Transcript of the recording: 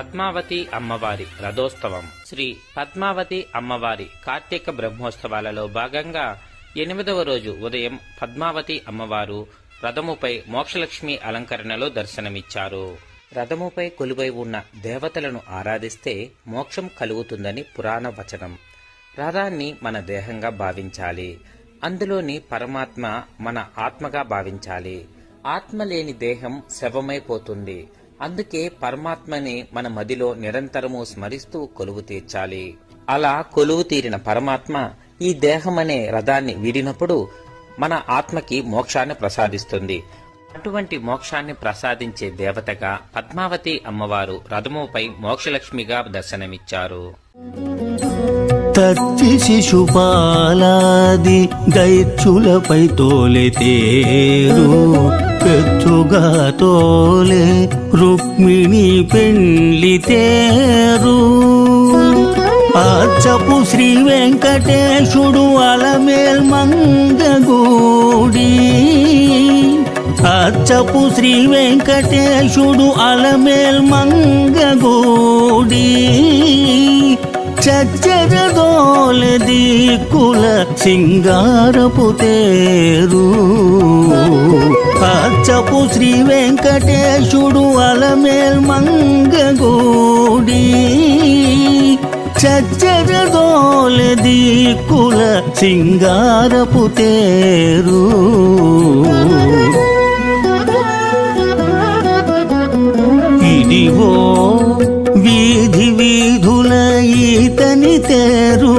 పద్మావతి అమ్మవారి రథోత్సవం. శ్రీ పద్మావతి అమ్మవారి కార్తీక బ్రహ్మోత్సవాలలో భాగంగా 8వ రోజు ఉదయం పద్మావతి అమ్మవారు రథముపై మోక్షలక్ష్మి అలంకరణలో దర్శనమిచ్చారు. రథముపై కొలువై ఉన్న దేవతలను ఆరాధిస్తే మోక్షం కలుగుతుందని పురాణ వచనం. రథాన్ని మన దేహంగా భావించాలి. అందులోని పరమాత్మ మన ఆత్మగా భావించాలి. ఆత్మ లేని దేహం శవమైపోతుంది. అందుకే పరమాత్మని మన మదిలో నిరంతరము స్మరిస్తూ కొలువు తీర్చాలి. అలా కొలువు తీరిన పరమాత్మ ఈ దేహమనే రథాన్ని వీడినప్పుడు మన ఆత్మకి మోక్షాన్ని ప్రసాదిస్తుంది. అటువంటి మోక్షాన్ని ప్రసాదించే దేవతగా పద్మావతి అమ్మవారు రథముపై మోక్షలక్ష్మిగా దర్శనమిచ్చారు. తచ్చి శిశుపాలాది దైత్యులపై తోలెతేరు పెచ్చుగా తోలే రుక్మిణి పెండ్లితేరు. అచ్చపు శ్రీ వెంకటేశుడు అలమేల్ మంగగూడి. అచ్చపు శ్రీ వెంకటేశుడు అలమేల్ మంగగూడి. చచ్చరదోల దిక్కుల సింగారపు తేరు. అచ్చపు శ్రీ వెంకటేశుడు అలమేల్ మంగగూడి. చచ్చరదోల దిక్కుల సింగారపు తేరు. ఇదిగో వీధి వీధుల ఈతని తేరు.